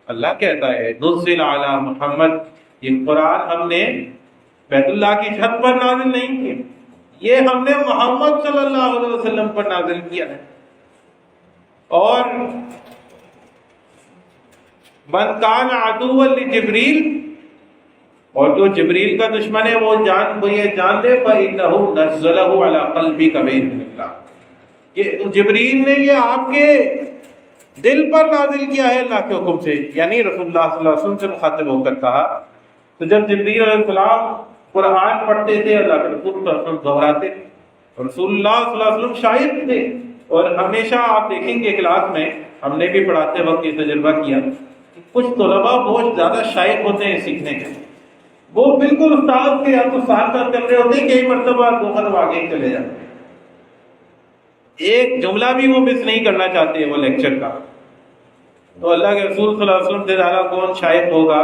اللہ کہتا ہے نزل علی محمد، یہ قرآن ہم نے بیت اللہ کی چھت پر نازل نہیں کیا، یہ ہم نے محمد صلی اللہ علیہ وسلم پر نازل کیا ہے۔ اور من کان عدوا لجبریل، اور جو جبریل کا دشمن ہے وہ یہ جان لے فإنہ نزلہ علی قلبک بإذن اللہ، کہ جبریل نے یہ آپ کے دل پر نازل کیا ہے اللہ کے حکم سے، یعنی رسول اللہ صلی اللہ علیہ وسلم سے مخاطب ہو کر کہا۔ تو جب جبریل علیہ السلام قرآن پڑھتے تھے اللہ کے رسول صلی اللہ علیہ وسلم دہراتے تھے، رسول اللہ صلی اللہ علیہ وسلم شاعر تھے، اور ہمیشہ آپ دیکھیں گے کلاس میں ہم نے بھی پڑھاتے وقت یہ تجربہ کیا کہ کچھ طلباء بہت زیادہ شائق ہوتے ہیں سیکھنے کے، وہ بالکل استاد کے یا تو ساتھ ساتھ کر رہے ہوتے ہیں، کئی مرتبہ دو قدم آگے چلے جاتے ہیں، ایک جملہ بھی وہ مس نہیں کرنا چاہتے وہ لیکچر کا۔ تو اللہ کے رسول صلی اللہ علیہ وسلم سے زیادہ کون شائق ہوگا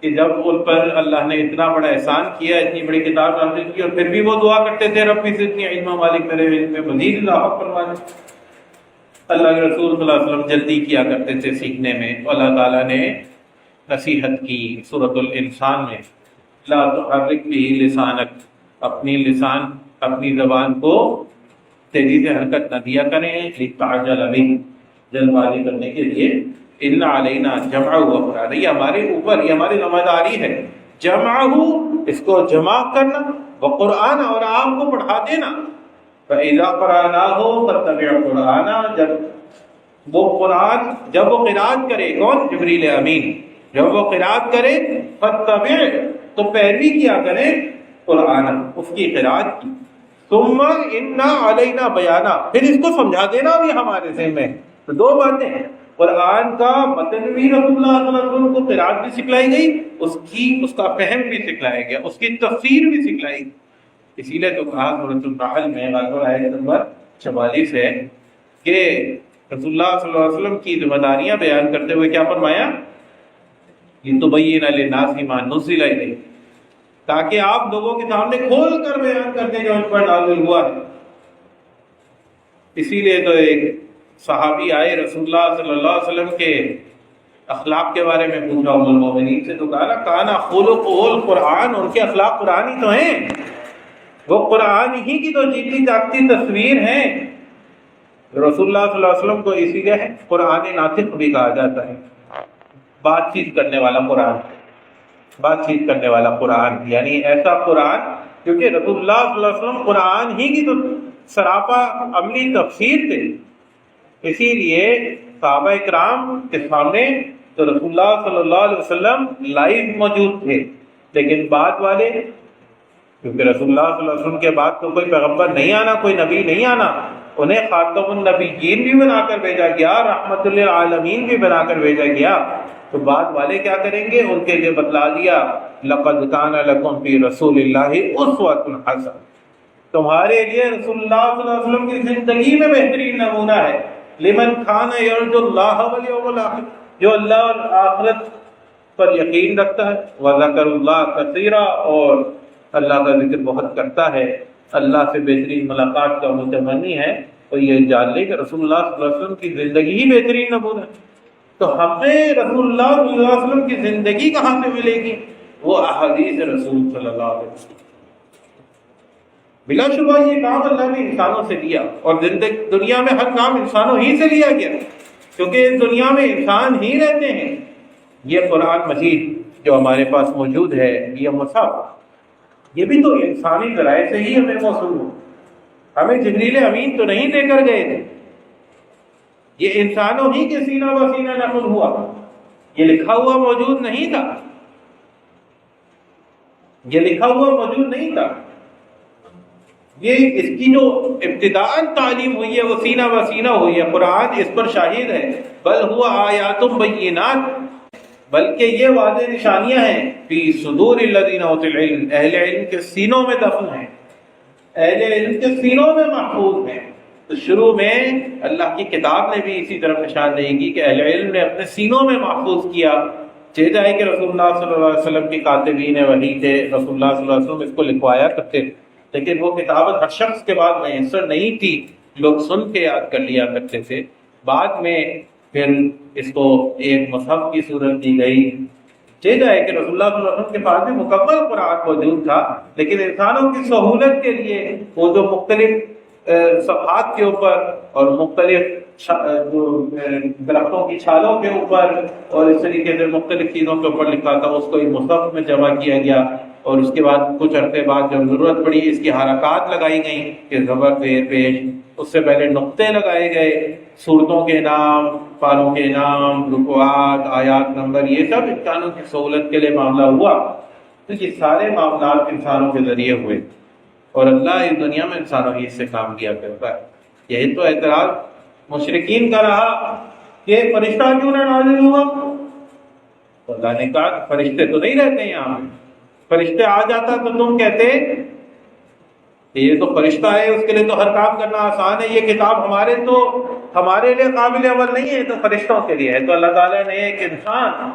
کہ جب ان پر اللہ نے اتنا بڑا احسان کیا، اتنی بڑی کتاب نازل کی، اور پھر بھی وہ دعا کرتے تھے رب بھی اتنی علم مالک میرے علم میں مزید اضافہ فرما دے۔ اللہ کے رسول صلی اللہ علیہ وسلم جلدی کیا کرتے تھے سیکھنے میں، اللہ تعالیٰ نے نصیحت کی سورۃ الانسان میں، لا تحرک بہ لسانک، اپنی زبان کو تیزی سے حرکت نہ دیا کریں، لتعجل بہ، جلد بازی کرنے کے لیے، ان علینا جمعہ و قرآن، یہ ہمارے اوپر، یہ ہماری ذمہ داری ہے، جمعہ، اس کو جمع کرنا، وقرآن، اور آپ کو پڑھا دینا، فَإِذَا قَرَأْنَاهُ فَاتَّبِعْ قُرْآنَ، جب وہ قرات کرے، کون؟ جبریل امین، جب وہ قرات کرے فَاتَّبِعْ، تو پیروی کیا کریں قرآن، اس کی قرات کی، ثم اِنَّا عَلَيْنَا بَيَانًا، پھر اس کو سمجھا دینا بھی ہمارے ذمہ ہے۔ تو دو باتیں ہیں، قرآن کا متن بھی رسول اللہ صلی اللہ علیہ وسلم کو قرات بھی سکھلائی گئی، اس کا فہم بھی سکھلایا گیا، اس کی تفسیر بھی سکھلائی گئی۔ اسی لیے تو کہا سورۃ النحل میں غالباً آیت نمبر 44 ہے کہ رسول اللہ صلی اللہ علیہ وسلم کی ذمہ داریاں بیان کرتے ہوئے کیا فرمایا؟ لِتُبَيِّنَ لِلنَّاسِ مَا نُزِّلَ إِلَيْهِمْ، تاکہ آپ لوگوں کے سامنے کھول کر بیان کر دیں جو ان پر نازل ہوا ہے۔ اسی لیے تو ایک صحابی آئے رسول اللہ صلی اللہ علیہ وسلم کے اخلاق کے بارے میں پوچھا ام المومنین سے، تو کہا نا کانا خلقہ القرآن، ان کے اخلاق قرآن ہی تو ہیں، وہ قرآن ہی کی تو جیتی جاگتی تصویر ہیں۔ رسول اللہ صلی اللہ علیہ وسلم کو اسی لیے قرآن ناطق بھی کہا جاتا ہے، بات چیت کرنے والا قرآن، بات چیت کرنے والا قرآن، یعنی ایسا قرآن کیونکہ رسول اللہ صلی اللہ علیہ وسلم قرآن ہی کی تو سراپا عملی تفسیر تھے، اسی لیے صحابہ اکرام کے سامنے تو رسول اللہ صلی اللہ علیہ وسلم لائیو موجود تھے، لیکن بعد والے، کیونکہ رسول اللہ صلی اللہ علیہ وسلم کے بعد تو کوئی پیغمبر نہیں آنا، کوئی نبی نہیں آنا، انہیں خاتم النبیین بھی بنا کر بھیجا گیا، رحمت للعالمین بھی بنا کر بھیجا گیا، تو بعد والے کیا کریں گے؟ ان کے لیے بتلا دیا لقد کان لکم فی رسول اللہ اسوۃ حسنہ، تمہارے لیے رسول اللہ صلی اللہ علیہ وسلم کی زندگی میں بہترین نمونہ ہے، لمن کان یرجو اللہ والیوم الآخر، جو اللہ اور آخرت پر یقین رکھتا ہے، وذکر اللہ کثیرا، اور اللہ کا ذکر بہت کرتا ہے، اللہ سے بہترین ملاقات کا متمنی ہے، تو یہ جان لے کہ رسول اللہ صلی اللہ علیہ وسلم کی زندگی ہی بہترین نمونہ ہے۔ تو ہمیں رسول اللہ صلی اللہ علیہ وسلم کی زندگی کہاں سے ملے گی؟ وہ احادیث رسول صلی اللہ علیہ وسلم۔ بلا شبہ یہ کام اللہ نے انسانوں سے لیا، اور دنیا میں ہر کام انسانوں ہی سے لیا گیا، کیونکہ اس دنیا میں انسان ہی رہتے ہیں۔ یہ قرآن مجید جو ہمارے پاس موجود ہے، یہ مصحف، یہ بھی تو انسانی ذرائع سے ہی ہمیں موصول ہو، ہمیں جبریل امین تو نہیں لے کر گئے تھے، یہ انسانوں ہی کے سینہ بہ سینہ نقل ہوا، یہ لکھا ہوا موجود نہیں تھا، یہ لکھا ہوا موجود نہیں تھا، یہ اس کی جو ابتداءً تعلیم ہوئی ہے وہ سینہ بہ سینہ ہوئی ہے، قرآن اس پر شاہد ہے، بل ہوا آیات بینات، بلکہ یہ واضح نشانیاں ہیں، فی صدور الذین اوتوا العلم، اہل علم کے سینوں میں دفن ہیں، اہل علم کے سینوں میں محفوظ ہیں۔ تو شروع میں اللہ کی کتاب نے بھی اسی طرف نشان دہی کی کہ اہل علم نے اپنے سینوں میں محفوظ کیا، چاہتا ہے کہ رسول اللہ صلی اللہ علیہ وسلم کی کاتبین وحی تھے، رسول اللہ صلی اللہ علیہ وسلم اس کو لکھوایا کرتے تھے، لیکن وہ کتابت ہر شخص کے بعد میسر نہیں تھی، لوگ سن کے یاد کر لیا کرتے تھے۔ بعد میں پھر اس کو ایک مصحف کی صورت دی گئی. جیسا ہے کہ رسول اللہ صلی اللہ علیہ وسلم کے پاس میں مکمل قرآن موجود تھا، لیکن انسانوں کی سہولت کے لیے وہ جو مختلف صفحات کے اوپر اور مختلف جو درختوں کی چھالوں کے اوپر اور اس طریقے سے مختلف چیزوں کے اوپر لکھا تھا، اس کو ایک مصحف میں جمع کیا گیا. اور اس کے بعد کچھ عرصے بعد جب ضرورت پڑی اس کی حرکات لگائی گئیں کہ زبر پیر پیش، اس سے پہلے نقطے لگائے گئے، صورتوں کے نام، پاروں کے نام، رکوعات، آیات نمبر، یہ سب انسانوں کی سہولت کے لیے معاملہ ہوا. تو یہ سارے معاملات انسانوں کے ذریعے ہوئے اور اللہ اس دنیا میں انسانوں ہی سے کام کیا کرتا ہے. یہی تو اعتراض مشرکین کا رہا کہ فرشتہ کیوں نہ نازل ہوا. تو اللہ نے کہا کہ فرشتے تو نہیں رہتے یہاں پہ، فرشتے آ جاتا تو تم کہتے کہ یہ تو فرشتہ ہے، اس کے لیے تو ہر کام کرنا آسان ہے، یہ کتاب ہمارے لیے قابل عمل نہیں ہے، تو فرشتوں کے لیے ہے. تو اللہ تعالیٰ نے ایک انسان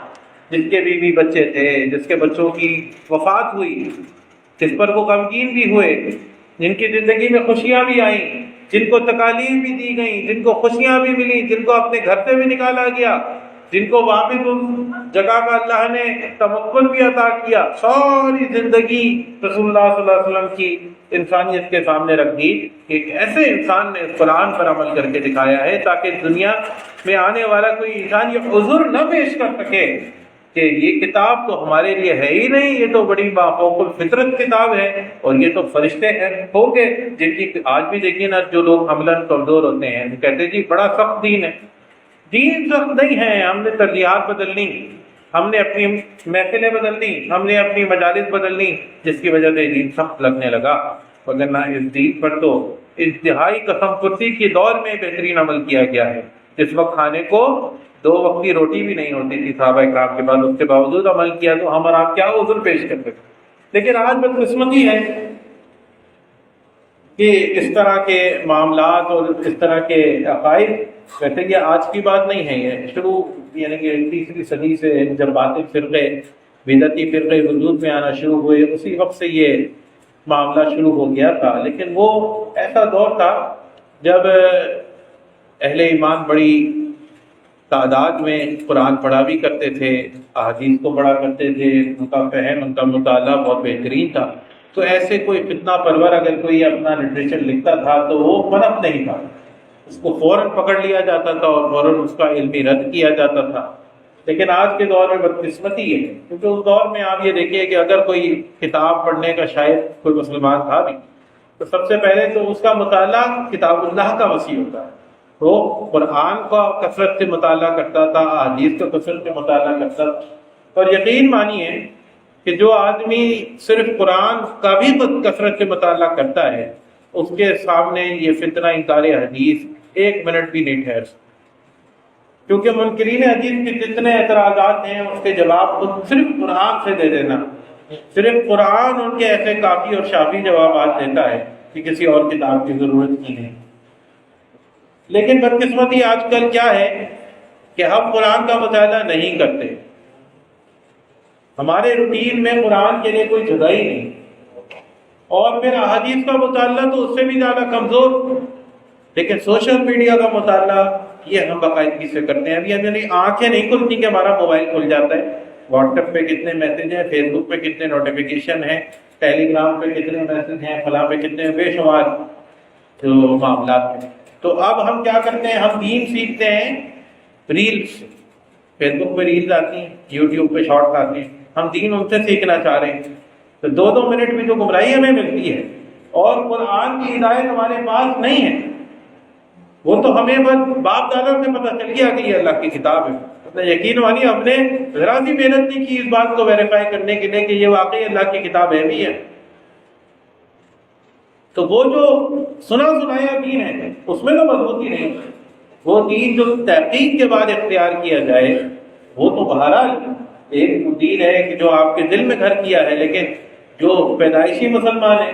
جس کے بیوی بچے تھے، جس کے بچوں کی وفات ہوئی، جس پر وہ غمگین بھی ہوئے، جن کی زندگی میں خوشیاں بھی آئیں، جن کو تکالیف بھی دی گئیں، جن کو خوشیاں بھی ملی، جن کو اپنے گھر سے بھی نکالا گیا، جن کو واپس اس جگہ کا اللہ نے تمکن بھی عطا کیا، ساری زندگی رسول اللہ صلی اللہ علیہ وسلم کی انسانیت کے سامنے رکھ دی. ایک ایسے انسان نے قرآن پر عمل کر کے دکھایا ہے تاکہ دنیا میں آنے والا کوئی انسان یہ عذر نہ پیش کر سکے کہ یہ کتاب تو ہمارے لیے ہے ہی نہیں، یہ تو بڑی مافوق الفطرت کتاب ہے اور یہ تو فرشتے ہیں ہو گئے. جن کی آج بھی دیکھیے نا جو لوگ حملاً کمزور ہوتے ہیں کہتے ہیں جی بڑا سخت دین ہے. دین سخت نہیں ہے، ہم نے ترجیحات بدلنی، ہم نے اپنی محفلیں بدلنی، ہم نے اپنی مجالس بدلنی، جس کی وجہ سے دین سخت لگنے لگا. وگرنہ اس دین پر تو انتہائی قسم پرسی کے دور میں بہترین عمل کیا گیا ہے. جس وقت کھانے کو 2 وقت کی روٹی بھی نہیں ہوتی تھی صحابہ کرام کے بعد، اس کے باوجود عمل کیا، تو ہم اور آپ کیا عذر پیش کر سکتے. لیکن آج بدقسمتی ہے کہ اس طرح کے معاملات اور اس طرح کے عقائد، ویسے یہ آج کی بات نہیں ہے، یہ شروع یعنی کہ 3ری صدی سے جب باطل فرقے، بدعتی فرقے وجود میں آنا شروع ہوئے، اسی وقت سے یہ معاملہ شروع ہو گیا تھا. لیکن وہ ایسا دور تھا جب اہل ایمان بڑی تعداد میں قرآن پڑھا بھی کرتے تھے، احادیث کو پڑھا کرتے تھے، ان کا فہم، ان کا مطالعہ بہت بہترین تھا. تو ایسے کوئی فتنہ پرور اگر کوئی اپنا لٹریچر لکھتا تھا تو وہ منف نہیں تھا، اس کو فوراً پکڑ لیا جاتا تھا اور فوراً اس کا علمی رد کیا جاتا تھا. لیکن آج کے دور میں بدقسمتی ہے، کیونکہ اس دور میں آپ یہ دیکھیے کہ اگر کوئی کتاب پڑھنے کا شاید کوئی مسلمان تھا بھی تو سب سے پہلے تو اس کا مطالعہ کتاب اللہ کا وسیع ہوتا ہے. وہ قرآن کا کثرت سے مطالعہ کرتا تھا، احادیث کا کثرت سے مطالعہ کرتا تھا. اور یقین مانیے کہ جو آدمی صرف قرآن کا بھی کثرت سے مطالعہ کرتا ہے، اس کے سامنے یہ فتنہ انکار حدیث 1 منٹ بھی نہیں ٹھہر سکتا. کیونکہ منکرین حدیث کے جتنے اعتراضات ہیں اس کے جواب خود صرف قرآن سے دے دینا، صرف قرآن ان کے ایسے کافی اور شافی جوابات دیتا ہے کہ کسی اور کتاب کی ضرورت ہی نہیں. لیکن بدقسمتی آج کل کیا ہے کہ ہم قرآن کا مطالعہ نہیں کرتے، ہمارے روٹین میں قرآن کے لیے کوئی جگہ ہی نہیں، اور پھر احادیث کا مطالعہ تو اس سے بھی زیادہ کمزور. لیکن سوشل میڈیا کا مطالعہ یہ ہم باقاعدگی سے کرتے ہیں. ابھی یعنی آنکھیں نہیں کھلتی کہ ہمارا موبائل کھل جاتا ہے، واٹس ایپ پہ کتنے میسج ہیں، فیس بک پہ کتنے نوٹیفیکیشن ہیں، ٹیلی گرام پہ کتنے میسج ہیں، فلاں پہ کتنے، بے شمار جو معاملات ہیں. تو اب ہم کیا کرتے ہیں، ہم دین سیکھتے ہیں ریلز، فیس بک پہ ریلز آتی ہیں، یوٹیوب پہ شارٹس آتے ہیں، ہم دین ان سے سیکھنا چاہ رہے ہیں. تو 2 منٹ میں جو گمراہی ہمیں ملتی ہے اور قرآن کی ہدایت ہمارے پاس نہیں ہے، وہ تو ہمیں بس باپ دادا سے پتہ چل گیا کہ یہ اللہ کی کتاب ہے. یقین مانیے ہم نے ذرا سی محنت نہیں کی اس بات کو ویریفائی کرنے کے لیے کہ یہ واقعی اللہ کی کتاب ہے بھی ہے. تو وہ جو سنا سنایا دین ہے اس میں تو مضبوطی نہیں. وہ دین جو تحقیق کے بعد اختیار کیا جائے وہ تو بہرحال ایک دین ہے کہ جو آپ کے دل میں گھر کیا ہے. لیکن جو پیدائشی مسلمان ہیں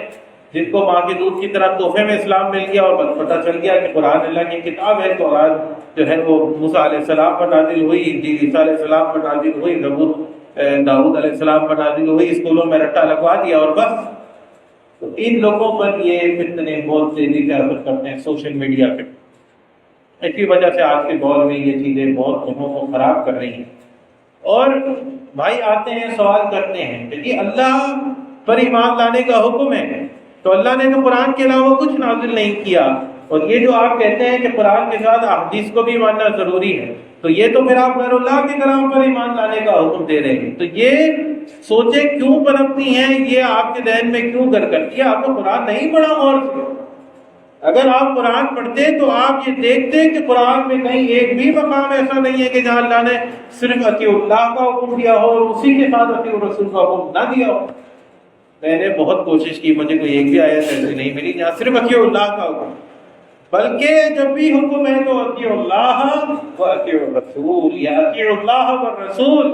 جن کو ماں کے دودھ کی طرح تحفے میں اسلام مل گیا اور بس پتہ چل گیا کہ قرآن اللہ کی کتاب ہے، تو آج جو ہے وہ موسیٰ علیہ السلام پر نازل ہوئی، انجیل عیسیٰ علیہ السلام پر نازل ہوئی، زبور داؤد علیہ السلام پر نازل ہوئی، اسکولوں میں رٹا لگوا دیا اور بس. تو ان لوگوں پر یہ فتنے بہت تیزی سے اثر کرتے ہیں سوشل میڈیا پہ. اس کی وجہ سے آج کے دور میں یہ چیزیں بہت قوموں کو خراب کر رہی ہیں۔ اور بھائی آتے ہیں سوال کرتے ہیں کہ جی اللہ پر ایمان لانے کا حکم ہے تو اللہ نے تو قرآن کے علاوہ کچھ نازل نہیں کیا، اور یہ جو آپ کہتے ہیں کہ قرآن کے ساتھ احادیث کو بھی ماننا ضروری ہے، تو یہ تو پھر آپ غیر اللہ کے کلام پر ایمان لانے کا حکم دے رہے ہیں۔ تو یہ سوچیں کیوں پنپتی ہیں، یہ آپ کے ذہن میں کیوں گھر کرتی ہے؟ آپ کو قرآن نہیں پڑھا؟ اور اگر آپ قرآن پڑھتے تو آپ یہ دیکھتے کہ قرآن میں کہیں ایک بھی مقام ایسا نہیں ہے کہ جہاں اللہ نے صرف اطیع اللہ کا حکم دیا ہو اور اسی کے ساتھ اطیع الرسول کا حکم نہ دیا ہو۔ میں نے بہت کوشش کی، مجھے کوئی ایک بھی آیت ایسی نہیں ملی جہاں صرف اطیع اللہ کا حکم، بلکہ جب بھی حکم ہے تو اطیع اللہ و اطیع الرسول، یا اطیع اللہ والرسول،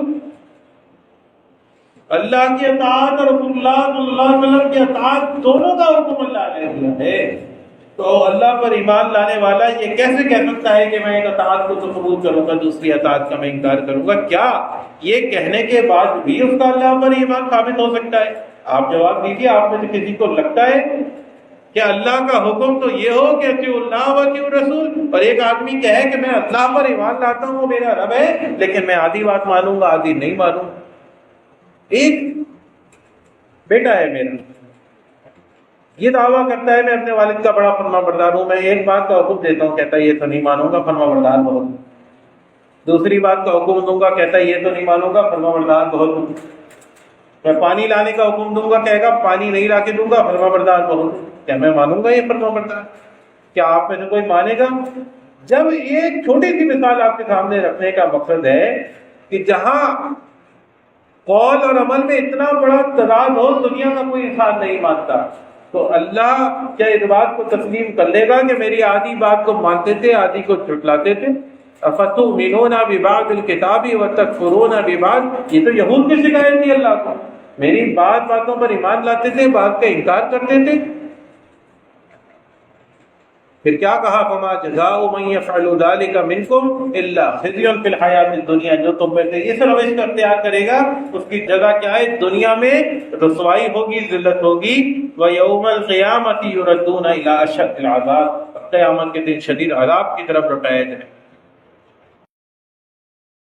اللہ کی اطاعت اور رسول اللہ صلی اللہ علیہ وسلم کی اطاعت، دونوں کا حکم اللہ نے دیا ہے۔ تو اللہ پر ایمان لانے والا یہ کیسے کہہ سکتا ہے کہ میں ایک اطاعت کو تو قبول کروں گا، دوسری اطاعت کا میں انکار کروں گا؟ کیا یہ کہنے کے بعد بھی اس کا اللہ پر ایمان ثابت ہو سکتا ہے؟ آپ جواب دیجیے، آپ میں سے کسی کو لگتا ہے کہ اللہ کا حکم تو یہ ہو کہ اطیعوا اللہ و اطیعوا الرسول، اور ایک آدمی کہے کہ میں اللہ پر ایمان لاتا ہوں، وہ میرا رب ہے، لیکن میں آدھی بات مانوں گا آدھی نہیں مانوں گا؟ ایک بیٹا ہے میرا، یہ دعویٰ کرتا ہے میں اپنے والد کا بڑا فرما بردار ہوں، میں ایک بات کا حکم دیتا ہوں، کہتا ہے یہ تو نہیں مانوں گا، فرما بردار بہت ہوں۔ دوسری بات کا حکم دوں گا، کہتا ہے یہ تو نہیں مانوں گا، فرما بردار بہت ہوں۔ میں پانی لانے کا حکم دوں گا، کہے گا پانی نہیں لا کے دوں گا، فرما بردار بہت ہوں۔ کیا میں مانوں گا یہ فرما بردار؟ کیا آپ میں سے کوئی مانے گا؟ جب ایک چھوٹی سی مثال آپ کے سامنے رکھنے کا مقصد ہے کہ جہاں قول اور عمل میں اتنا بڑا تضاد ہو، دنیا کا کوئی انسان نہیں مانتا، تو اللہ کیا اس بات کو تسلیم کر لے گا کہ میری آدھی بات کو مانتے تھے آدھی کو جھٹلاتے تھے؟ افتؤمنون ببعض الکتاب وتکفرون ببعض، یہ تو یہود کی شکایت تھی اللہ کو، میری باتوں پر ایمان لاتے تھے، بات کا انکار کرتے تھے۔ پھر کیا کہا؟ فما جزاء من يفعل ذلك منكم الا خزي في الحیات الدنیا، جو تم میں سے اس روش کا اختیار کرے گا اس کی جزا کیا ہے؟ دنیا میں رسوائی ہوگی، ذلت ہوگی، ويوم القیامة يردون الى اشد العذاب، قیامت کے دن شدید عذاب کی طرف لوٹائے جائیں۔